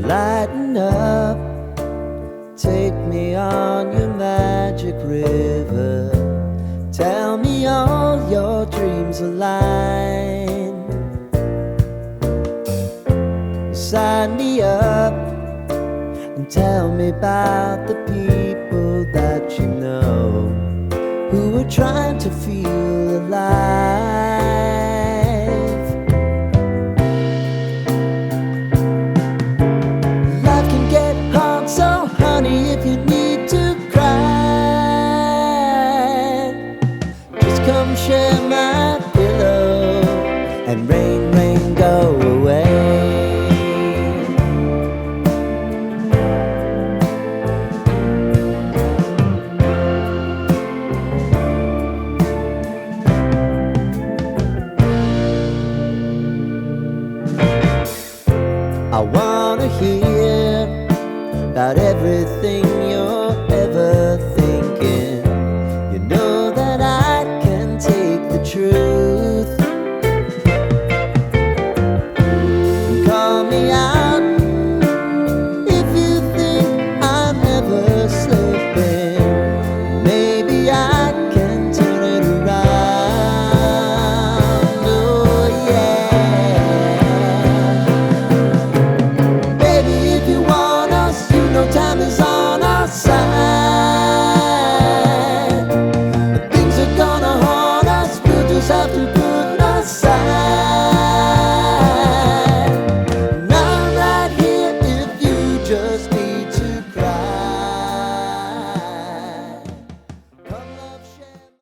Lighten up, take me on your magic river. Tell me all your dreams align. Sign me up and tell me about the people that you know who are trying to feel alive. Life can get hard, so honey, if you need to cry, just come share my pillow and rain, rain, go away. I wanna hear about everything you're ever thinking. You know that I can take the truth. Call me out